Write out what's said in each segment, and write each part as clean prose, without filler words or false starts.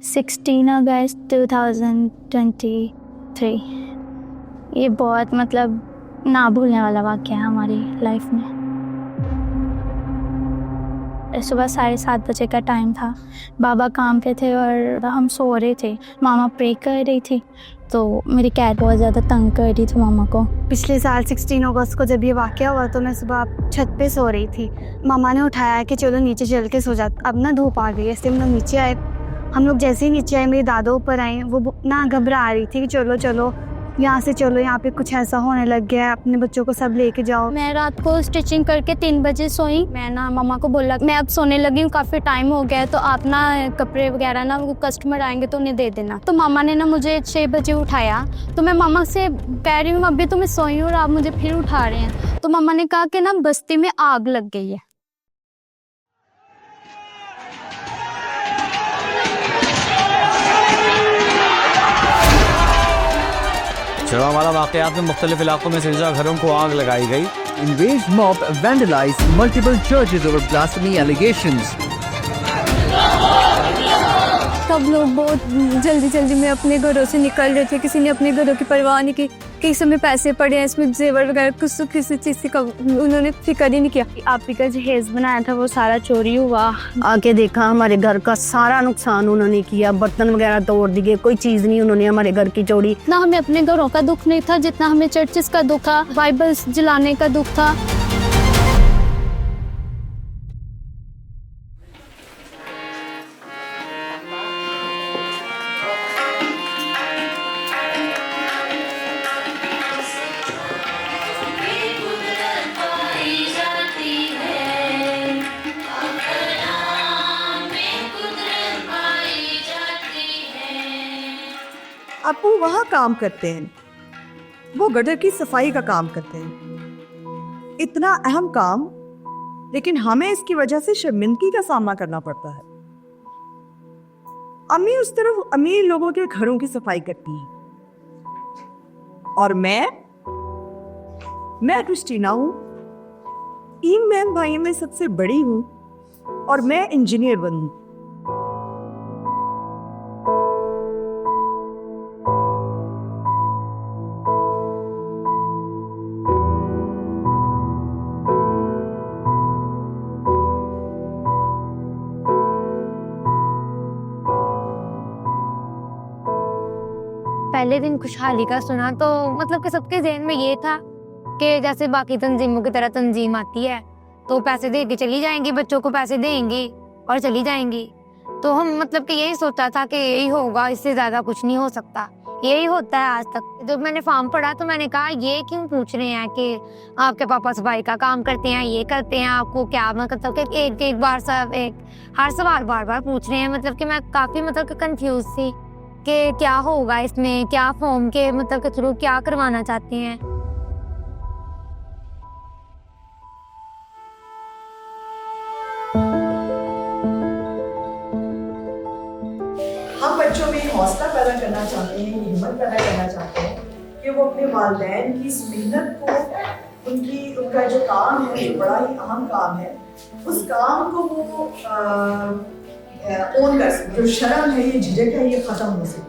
16 अगस्त 2023। ये बहुत मतलब ना भूलने वाला वाक़या है हमारी लाइफ में। सुबह 7:30 बजे का टाइम था। बाबा काम पे थे और हम सो रहे थे। मामा प्रे कर रही थी तो मेरी कैट बहुत ज़्यादा तंग कर रही थी मामा को। पिछले साल 16 अगस्त को जब ये वाक़या हुआ तो मैं सुबह छत पे सो रही थी। मामा ने उठाया कि चलो नीचे चल के सो जा, अब ना धूप आ गई है। इसलिए हम लोग नीचे आए। हम लोग जैसे ही नीचे आए मेरे दादा ऊपर आए। वो ना घबरा रही थी कि चलो चलो यहाँ से चलो, यहाँ पे कुछ ऐसा होने लग गया है, अपने बच्चों को सब लेके जाओ। मैं रात को स्टिचिंग करके 3 बजे सोई। मैं ना मामा को बोला मैं अब सोने लगी हूँ, काफ़ी टाइम हो गया है, तो आप ना कपड़े वगैरह ना वो कस्टमर आएंगे तो उन्हें दे देना। तो मामा ने ना मुझे 6 बजे उठाया। तो मैं मामा से कह रही हूँ अभी तो मैं सोई हूँ और आप मुझे फिर उठा रहे हैं। तो मामा ने कहा कि ना बस्ती में आग लग गई है। शर्मा वाला वाक़यात में मुख्तलिफ इलाकों में सिरजा घरों को आग लगाई गई। Enraged mob vandalized multiple churches over blasphemy allegations. सब लोग बहुत जल्दी में अपने घरों से निकल रहे थे। किसी ने अपने घरों की परवाह नहीं की। किसी में पैसे पड़े हैं, इसमें जेवर वगैरह कुछ तो किसी चीज़ की उन्होंने फिक्र ही नहीं किया। आप का जहेज बनाया था वो सारा चोरी हुआ। आके देखा हमारे घर का सारा नुकसान उन्होंने किया, बर्तन वगैरह तोड़ दिए, कोई चीज़ नहीं उन्होंने हमारे घर की तोड़ी। ना हमें अपने घरों का दुख नहीं था जितना हमें चर्चिस का दुख था, बाइबल्स जलाने का दुख था। अपू वहाँ काम करते हैं, वो गटर की सफाई का काम करते हैं। इतना अहम काम, लेकिन हमें इसकी वजह से शर्मिंदगी का सामना करना पड़ता है। अम्मी उस तरफ अमीर लोगों के घरों की सफाई करती है और मैं क्रिस्टीना हूँ, 3 बहन भाई में सबसे बड़ी हूँ और मैं इंजीनियर बनूँ। पहले दिन खुशहाली का सुना तो मतलब कि सबके ज़हन में ये था कि जैसे बाकी तंजीमों की तरह तंजीम आती है तो पैसे दे के चली जाएंगी, बच्चों को पैसे देंगी और चली जाएंगी। तो हम मतलब कि यही सोचा था कि यही होगा, इससे ज़्यादा कुछ नहीं हो सकता, यही होता है आज तक। जब मैंने फॉर्म पढ़ा तो मैंने कहा ये क्यों पूछ रहे हैं कि आपके पापा सफाई का काम करते हैं, ये करते हैं, आपको क्या मतलब कि एक बार सब हर सवाल बार पूछ रहे हैं। मतलब कि मैं काफ़ी मतलब कि कन्फ्यूज थी कि क्या होगा इसमें, क्या फॉर्म के मतलब के थ्रू क्या करवाना चाहते हैं। हम बच्चों में हौसला पैदा करना चाहते हैं, हिम्मत पैदा करना चाहते हैं कि वो अपने वालिदैन की इस मेहनत को, उनका जो काम है, जो बड़ा ही अहम काम है, उस काम को वो ओन कर सके। जो शर्म है, ये झिझक है, ये खत्म हो सके।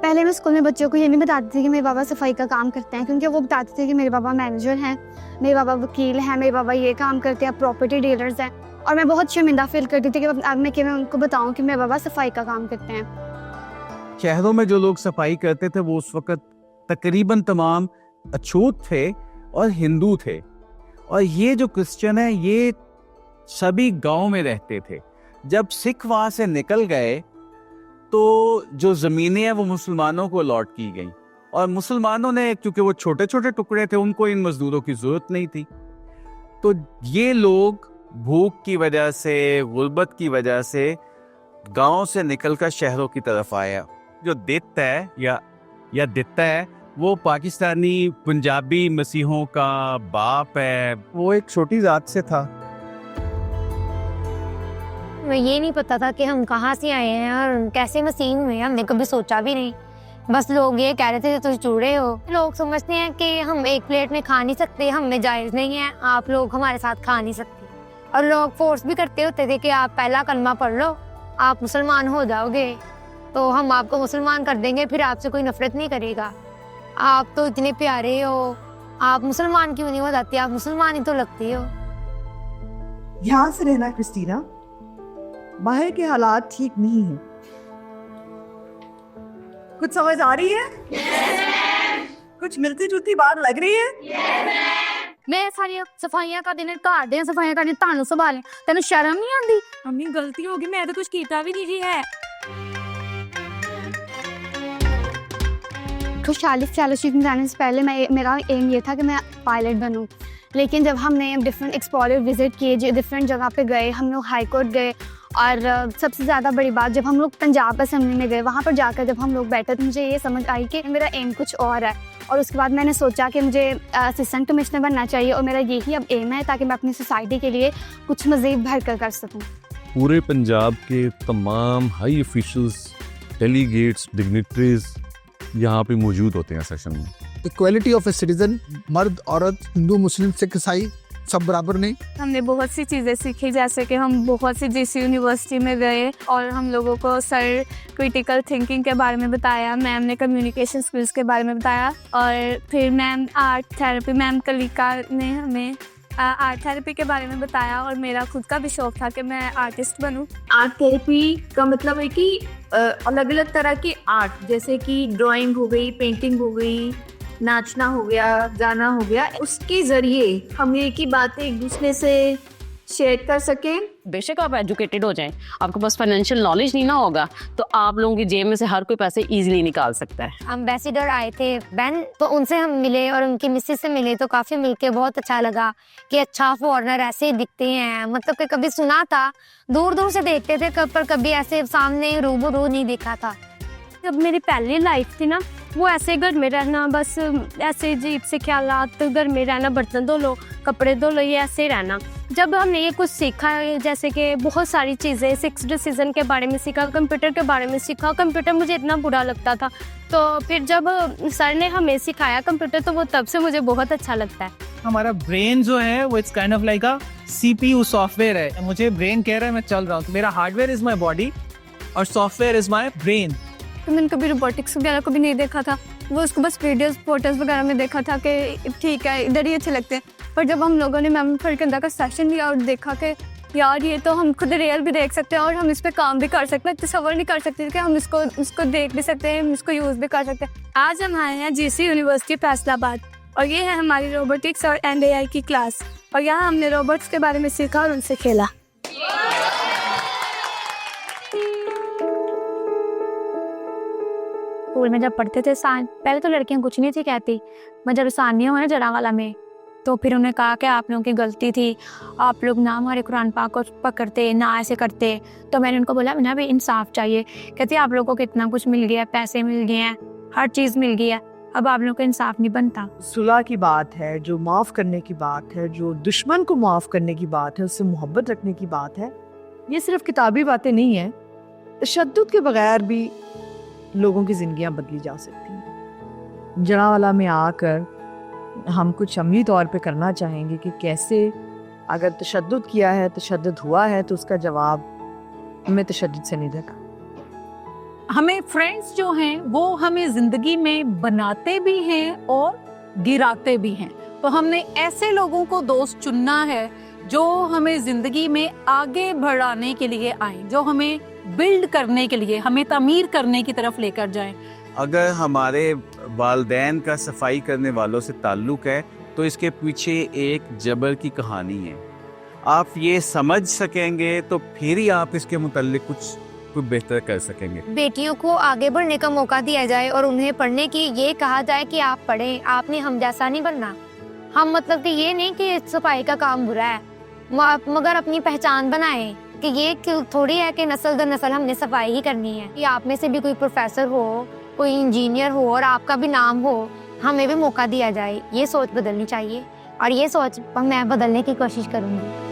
पहले मैं स्कूल में बच्चों को ये नहीं बताती थी कि मेरे पापा सफाई का काम करते हैं, क्योंकि वो बताते थे कि मेरे पापा मैनेजर हैं, मेरे पापा वकील हैं, मेरे पापा ये काम करते हैं, प्रॉपर्टी डीलर्स हैं। और मैं बहुत शर्मिंदा फील करती थी कि अब मैं उनको बताऊं कि मेरे पापा सफाई का काम करते हैं। शहरों में जो लोग सफाई करते थे वो उस वक़्त तकरीबन तमाम अछूत थे और हिंदू थे, और ये जो क्रिश्चियन है ये सभी गांव में रहते थे। जब सिख वहाँ से निकल गए तो जो ज़मीनें हैं वो मुसलमानों को अलॉट की गई, और मुसलमानों ने, क्योंकि वो छोटे छोटे टुकड़े थे, उनको इन मजदूरों की ज़रूरत नहीं थी। तो ये लोग भूख की वजह से, गुर्बत की वजह से गांव से निकलकर शहरों की तरफ आया। जो दित्ता है या दित्ता है वो पाकिस्तानी पंजाबी मसीहों का बाप है। वो एक छोटी जात से था। मैं ये नहीं पता था कि हम कहाँ से आए हैं और कैसे मसीह हुए हैं, हमने कभी सोचा भी नहीं। बस लोग ये कह रहे थे तुम चूड़े हो। लोग समझते हैं कि हम एक प्लेट में खा नहीं सकते, हमें जायज़ नहीं है, आप लोग हमारे साथ खा नहीं सकते। और लोग फोर्स भी करते होते थे कि आप पहला कलमा पढ़ लो आप मुसलमान हो जाओगे तो हम आपको मुसलमान कर देंगे, फिर आपसे कोई नफरत नहीं करेगा। आप तो इतने प्यारे हो, आप मुसलमान क्यों नहीं हो जाती, आप मुसलमान ही तो लगती हो। ध्यान से रहना क्रिस्टीना, बाहर के हालात ठीक नहीं है। कुछ समझ आ रही है? कुछ मिलती जुलती बात लग रही है? मैं सारी सफाइयां कर देने, घर दी सफाइयां करनी, तानू संभाले, तेन शर्म नहीं आती? मम्मी गलती होगी, मैं तो कुछ कीता भी नहीं है। खुशहाली फेलोशिप में जाने से पहले मेरा एम ये था कि मैं पायलट बनूं, लेकिन जब हमने डिफरेंट एक्सप्लोरर विजिट किए, जो डिफरेंट जगह पे गए, हम लोग हाई कोर्ट गए, और सबसे ज़्यादा बड़ी बात जब हम लोग पंजाब असेंबली में गए, वहाँ पर जाकर जब हम लोग बैठे तो मुझे ये समझ आई कि मेरा एम कुछ और है। और उसके बाद मैंने सोचा कि मुझे असिस्टेंट कमिश्नर बनना चाहिए, और मेरा यही अब एम है ताकि मैं अपनी सोसाइटी के लिए कुछ मज़ीद भर कर सकूँ। पूरे पंजाब के तमाम हाई ऑफिशियल्स, डेलीगेट्स, डिग्निटरीज यहाँ पे मौजूद होते हैं सेशन में। इक्वालिटी ऑफ ए सिटीजन, मर्द औरत, हिंदू मुस्लिम सिख ईसाई सब बराबर नहीं। हमने बहुत सी चीज़ें सीखी, जैसे कि हम बहुत सी जीसी यूनिवर्सिटी में गए और हम लोगों को सर क्रिटिकल थिंकिंग के बारे में बताया, मैम ने कम्युनिकेशन स्किल्स के बारे में बताया, और फिर मैम आर्ट थेरेपी, मैम कलिका ने हमें आर्ट थेरेपी के बारे में बताया, और मेरा खुद का भी शौक था कि मैं आर्टिस्ट बनूं। आर्ट थेरेपी का मतलब है कि अलग अलग तरह की आर्ट, जैसे कि ड्राइंग हो गई, पेंटिंग हो गई, नाचना हो गया, गाना हो गया, उसके ज़रिए हम एक ही बातें एक दूसरे से शेयर कर सकें। बेशक आप एजुकेटेड हो जाएं, आपके पास फाइनेंशियल नॉलेज नहीं ना होगा तो आप लोगों की जेब में से हर कोई पैसे इजीली निकाल सकता है। एम्बेसडर आए थे बहन, तो उनसे हम मिले और उनकी मिसेस से मिले, तो काफ़ी मिलके बहुत अच्छा लगा कि अच्छा फॉरेनर ऐसे ही दिखते हैं, मतलब कि कभी सुना था, दूर दूर से देखते थे, पर कभी ऐसे सामने रूबरू नहीं देखा था। जब मेरी पहली लाइफ थी ना, वो ऐसे घर में रहना, बस ऐसे अजीब से ख्यालात, घर में रहना, बर्तन धो लो, कपड़े धो लो, ये ऐसे रहना। जब हमने ये कुछ सीखा, जैसे कि बहुत सारी चीज़ें, 6 डिसीजन के बारे में सीखा, कंप्यूटर के बारे में सीखा। कंप्यूटर मुझे इतना बुरा लगता था, तो फिर जब सर ने हमें सिखाया कंप्यूटर, तो वो तब से मुझे बहुत अच्छा लगता है। हमारा ब्रेन जो है वो it's kind of like a CPU software है। मुझे ब्रेन कह रहा है मैं चल रहा हूँ, मेरा हार्डवेयर इज माई बॉडी और सॉफ्टवेयर इज माई ब्रेन। तो मैंने कभी रोबोटिक्स वगैरह कभी नहीं देखा था, वो उसको बस वीडियोस फोटोज़ वगैरह में देखा था कि ठीक है इधर ही अच्छे लगते हैं। पर जब हम लोगों ने मैम के अंदर का सेशन लिया और देखा कि यार ये तो हम खुद रियल भी देख सकते हैं और हम इस पर काम भी कर सकते हैं, तसव्वुर नहीं कर सकते कि हम इसको देख भी सकते हैं, हम इसको यूज़ भी कर सकते हैं। आज हम आए हैं GC यूनिवर्सिटी फैसलाबाद, और ये है हमारी रोबोटिक्स और AI की क्लास, और यहाँ हमने रोबोट्स के बारे में सीखा और उनसे खेला। स्कूल में जब पढ़ते थे पहले तो लड़कियां कुछ नहीं थी कहती, मैं जब सानिया हुआ ना जरावाला में, तो फिर उन्होंने कहा कि आप लोगों की गलती थी, आप लोग ना हमारे कुरान पाक को पकड़ते ना ऐसे करते। तो मैंने उनको बोला ना भी इंसाफ चाहिए, कहते आप लोगों को इतना कुछ मिल गया, पैसे मिल गए हैं, हर चीज़ मिल गई है, अब आप लोगों को इंसाफ नहीं बनता। सुलह की बात है, जो माफ़ करने की बात है, जो दुश्मन को माफ़ करने की बात है, उससे मोहब्बत रखने की बात है, ये सिर्फ किताबी बातें नहीं हैं। तशद्दुद के बगैर भी लोगों की ज़िंदगियां बदली जा सकती हैं। जरावाला में आकर हम कुछ अमली तौर पे करना चाहेंगे कि कैसे अगर तशद्दुद किया है, तशद्दुद हुआ है, तो उसका जवाब हमें तशद्दुद से नहीं देगा। हमें फ्रेंड्स जो हैं वो हमें ज़िंदगी में बनाते भी हैं और गिराते भी हैं, तो हमने ऐसे लोगों को दोस्त चुनना है जो हमें ज़िंदगी में आगे बढ़ाने के लिए आए, जो हमें बिल्ड करने के लिए, हमें तामीर करने की तरफ लेकर जाएं। अगर हमारे वालदैन का सफाई करने वालों से ताल्लुक़ है तो इसके पीछे एक जबर की कहानी है। आप ये समझ सकेंगे तो फिर ही आप इसके मुताल्लिक कुछ बेहतर कर सकेंगे। बेटियों को आगे बढ़ने का मौका दिया जाए और उन्हें पढ़ने की ये कहा जाए कि आप पढ़ें, आपने हम जैसा नहीं बनना। हम मतलब कि ये नहीं कि सफाई का काम बुरा है, मगर अपनी पहचान बनाएं कि ये थोड़ी है कि नस्ल दर नस्ल हमने सफाई ही करनी है। कि आप में से भी कोई प्रोफेसर हो, कोई इंजीनियर हो और आपका भी नाम हो, हमें भी मौका दिया जाए। ये सोच बदलनी चाहिए और ये सोच मैं बदलने की कोशिश करूँगी।